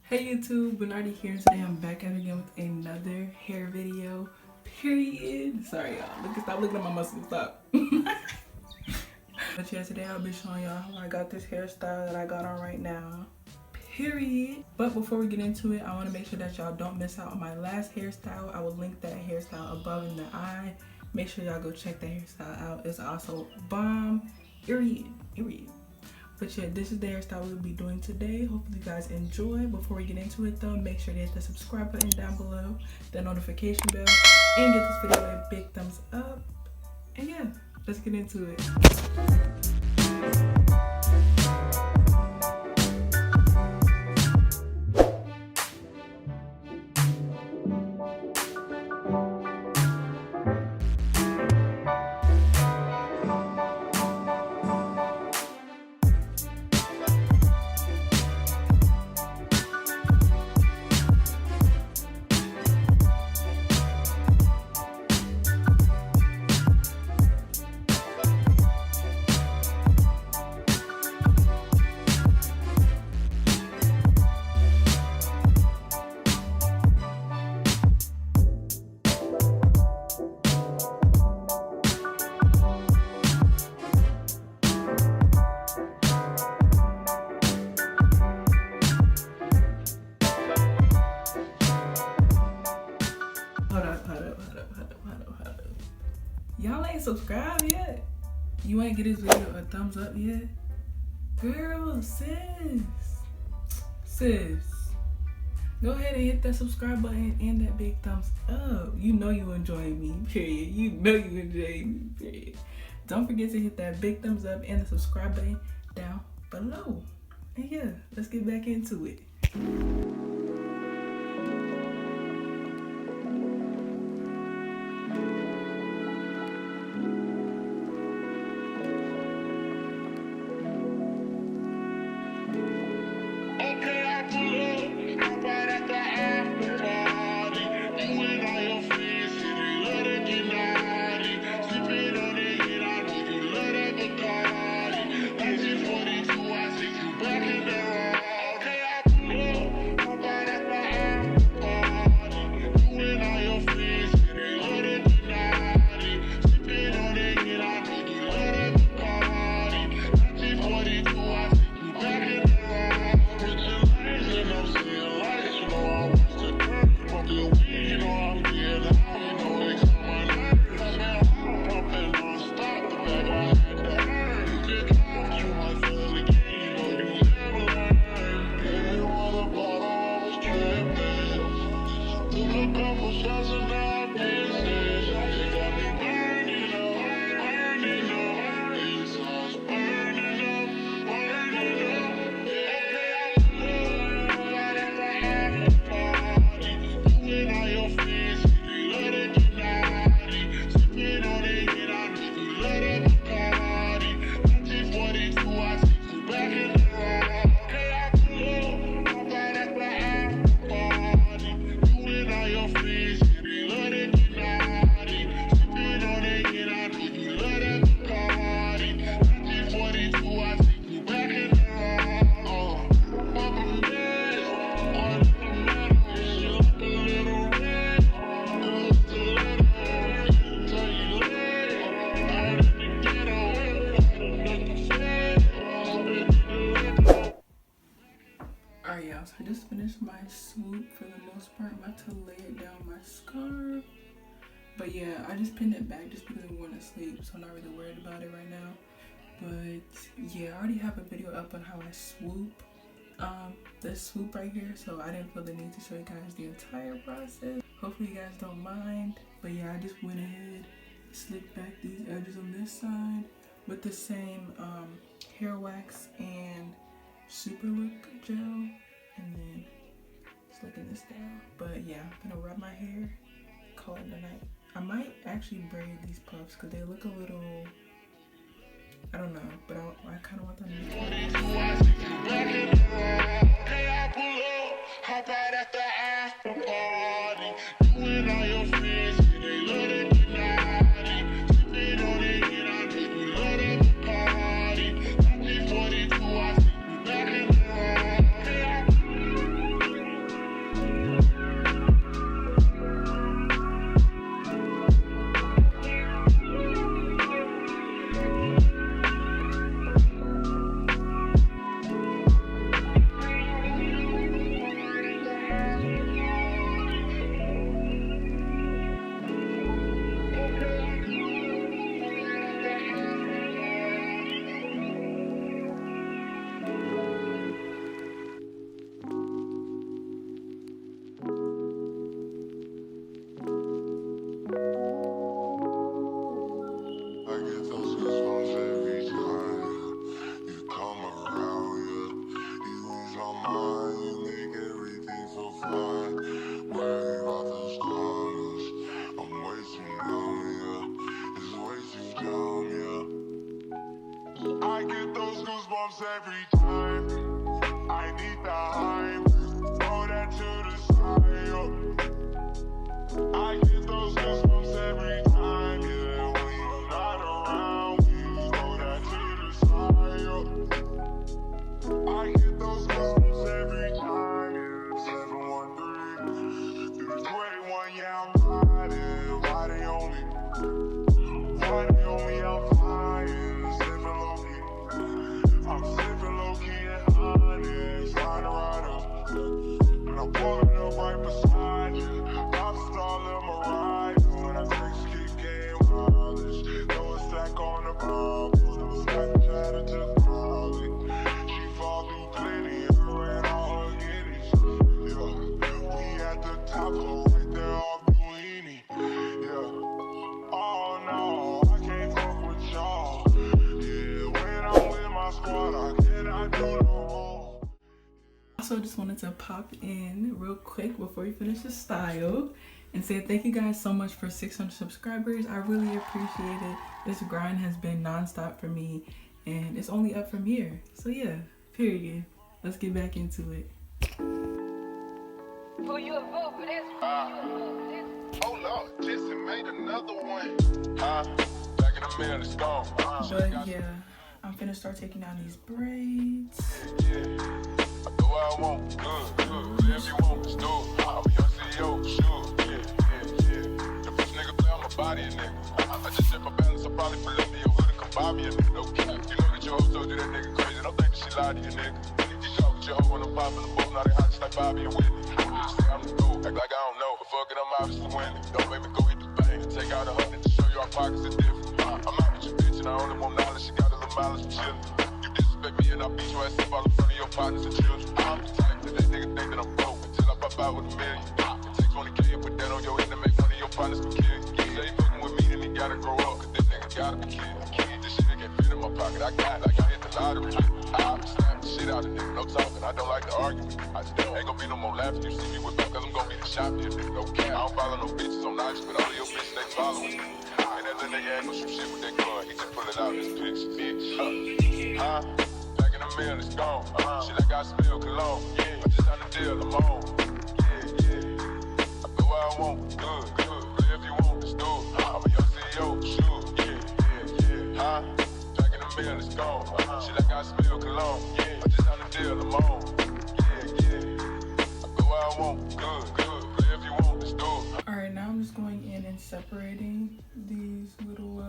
Hey YouTube, Banartey here, and today I'm back at it again with another hair video, period. Sorry y'all, stop looking at my muscles, stop. But yeah, today I'll be showing y'all how I got this hairstyle that I got on right now, period. But before we get into it, I want to make sure that y'all don't miss out on my last hairstyle. I will link that hairstyle above in the eye. Make sure y'all go check that hairstyle out. It's also bomb, period. But yeah, this is the hairstyle we'll be doing today. Hopefully you guys enjoy. Before we get into it though, make sure to hit the subscribe button down below, the notification bell, and give this video a big thumbs up. And yeah, let's get into it. Hold up. Y'all ain't subscribed yet? You ain't get this video a thumbs up yet? Girl, sis. Go ahead and hit that subscribe button and that big thumbs up. You know you enjoying me, period. You know you enjoying me, period. Don't forget to hit that big thumbs up and the subscribe button down below. And yeah, let's get back into it. So I just finished my swoop for the most part. I'm about to lay it down my scarf. But yeah, I just pinned it back just because I'm going to sleep, so I'm not really worried about it right now. But yeah, I already have a video up on how I swoop. This swoop right here, so I didn't feel the need to show you guys the entire process. Hopefully you guys don't mind. But yeah, I just went ahead, slicked back these edges on this side with the same hair wax and super look gel. And then slicking this down. But yeah, I'm gonna wrap my hair, call it a night. I might actually braid these puffs because they look a little, I don't know, but I kind of want them to goosebumps every time. I need the hype. Throw that to the side. I get those goosebumps every time. Yeah, when you're not around, please throw that to the side. I get those goosebumps every time. Yeah, 713 through the 21. Yeah, I'm riding. Why they on me? Why they on me? I'm flying. Sipping low key. I'm sipping low key and honest. Rider. And I'm pulling up right beside you. I'm stalling my ride. When I text kick game wireless. Throw a stack on the Bible. Throw a stack of chatter to the Molly. She fall through plenty. Her and all her guineas. Yeah. We at the top of right there off Duini. Yeah. Oh no, I can't fuck with y'all. Yeah, when I'm with my squad, I cannot do no more. Also, just wanted to pop in real quick before we finish the style and say thank you guys so much for 600 subscribers. I really appreciate it. This grind has been non-stop for me and it's only up from here. So yeah, period. Let's get back into it. Who you a vote for this? Oh Lord, Jesse made another one. Back in the middle, it's gone. But yeah, I'm finna start taking down these braids. I do what I want, good. Whatever you want, let's do it. I'm a young CEO, sure. Yeah. The first nigga play on my body, a nigga. I just check my balance, I probably pull up to your hood and come buy me a nigga. No cap. You know that your hoe told you that nigga crazy. Don't think that she lied to you, nigga. You talk with your hoe when I'm popping the boat, now they hot just like Bobby and Whitney. You say I'm the GOAT, act like I don't know. But fuck it, I'm obviously winning. Don't make me go hit the bank and take out 100 to show you our pockets are different. I'm out with your bitch and I only want knowledge. She got a little mileage for chillin'. You disrespect me and I beat your ass up all in front of your partners and children. I'm the type that nigga think that I'm broke until I pop out with $1 million. Take 20K and put that on your head to make one of your partners can kill you. You say you fucking with me, then he gotta grow up, cause this nigga gotta be killed. This shit ain't fit in my pocket, I got like I hit the lottery. I slap the shit out of nigga, no talking, I don't like to argue. I still ain't gonna be no more laughing, you see me with me, cause I'm gonna be the shop here, nigga, no cap. I don't follow no bitches on nights, but all of your bitches, they follow me. And that little nigga ain't gon' shoot shit with that gun, he just pull it out in his picture, bitch. Back in the mill, it's gone. Shit like I smell cologne. Yeah, I just signed a deal, I'm on. Yeah. I do what I want, good. Whatever you want, let's do it. I'm a young CEO, sure. Yeah. Back in the mill, it's gone. Shit like I smell cologne. Yeah, I just signed a deal, I'm on. Yeah. I do what I want, good. Whatever you want, let's do it. Alright, now I'm just going in and separating these little,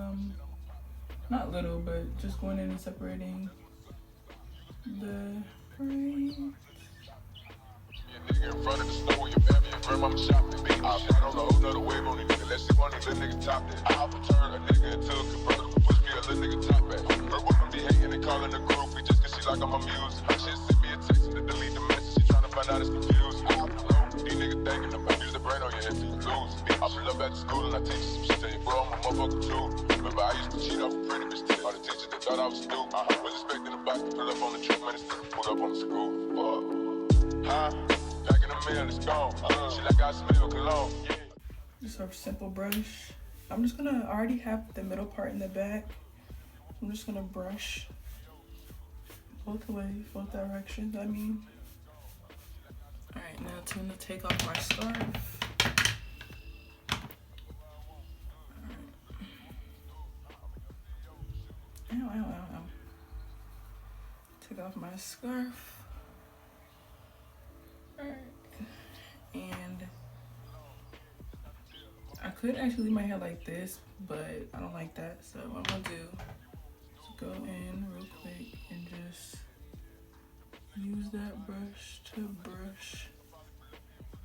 not little, but just going in and separating the braids. Nigga in front of the store with your family and grandmama shopping. Big shot on the whole nother wave on it, nigga. Let's see one of little niggas top that. I'll turn a nigga into a convertible, push me a little nigga top back. Her woman be hating and calling the groupie just cause she like I'm a music. She sent me a text to delete the message, she tryna find out it's confused. I don't know, these niggas thinking about use the brain on your head till you lose. I pull up at the school and I teach you some shit, tell you, bro, I'm a motherfucker too. Remember I used to cheat off a pretty bitch too. All the teachers that thought I was stupid. Was expecting a box to pull up on the trip, man, instead of pull up on the school. Back in the mill, it's gone. Shit like I smell cologne. Just a simple brush. I'm just gonna, I already have the middle part in the back. I'm just gonna brush both ways, both directions, I mean. Alright, now I'm gonna take off my scarf. Ow. Take off my scarf. Alright. And I could actually leave my hair like this, but I don't like that. So what I'm gonna do is go in real quick and just use that brush to brush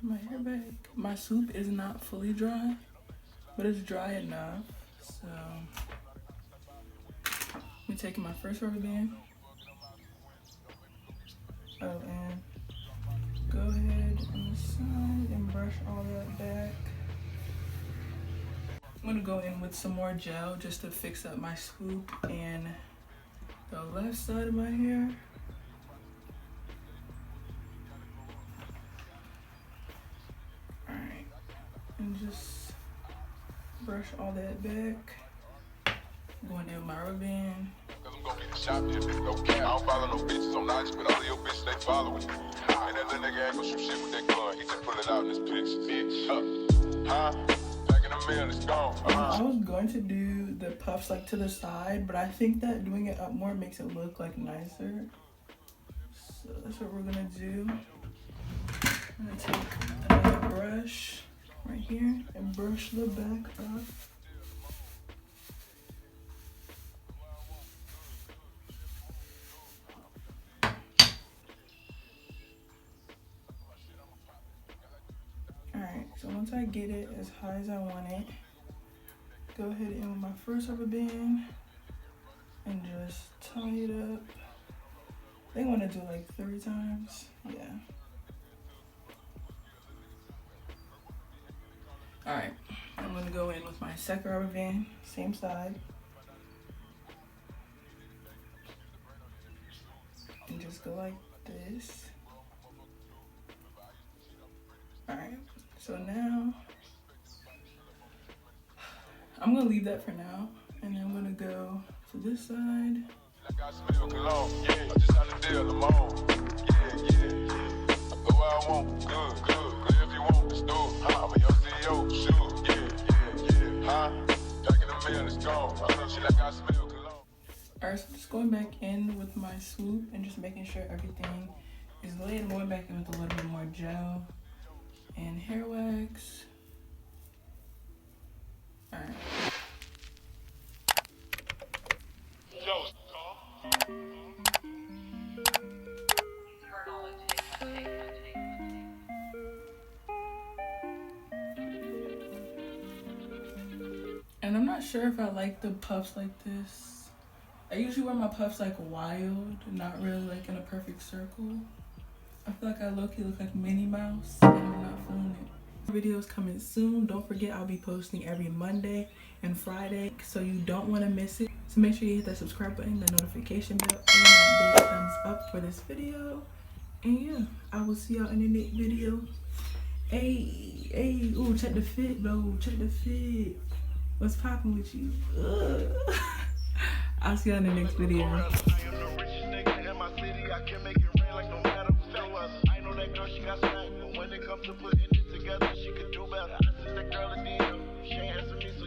my hair back. My SWOOP is not fully dry, but it's dry enough. So I'm taking my first rubber band. And go ahead on the side and brush all that back. I'm gonna go in with some more gel just to fix up my SWOOP and the left side of my hair. Alright, and just brush all that back. Going in with my rubber band. choppy if it's no cap. I don't follow no bitches on IG, but all of your bitches, they following. And that little nigga ain't gon' shoot shit with that gun. He just pull it out in his pictures, bitch. Packing a meal, it's gone. I was going to do the puffs like to the side, but I think that doing it up more makes it look like nicer. So that's what we're gonna do. I'm gonna take another brush right here and brush the back up. Alright, so once I get it as high as I want it, go ahead and with my first rubber band and just tie it up. I think I want to do like 3 times. Yeah. Alright, I'm going to go in with my second rubber band, same side. And just go like this. Alright, so now I'm going to leave that for now. And then I'm going to go to this side. I got some milk alone, yeah. I just had to deal alone. Yeah. I go where I want, good. If you want, let's do it. I'm a young CEO, sure. Yeah. Packing a meal, it's gone. She like I got some milk alone. Alright, so just going back in with my swoop and just making sure everything is laid. Going back in with a little bit more gel and hair wax. Alright. And I'm not sure if I like the puffs like this. I usually wear my puffs like wild, not really like in a perfect circle. I feel like I low-key look like Minnie Mouse and I'm not feeling it. Videos coming soon. Don't forget I'll be posting every Monday and Friday, so you don't want to miss it. So make sure you hit that subscribe button, the notification bell, and that big thumbs up for this video. And yeah, I will see y'all in the next video. Hey, ooh, check the fit, bro. Check the fit. What's poppin' with you? I'll see you in the next video. I am the richest nigga in my city. I can make it rain like no matter who say what. I know that girl, she got swag, but when it comes to putting it together, she could do better. I sent that girl a DM. She ain't answer me, so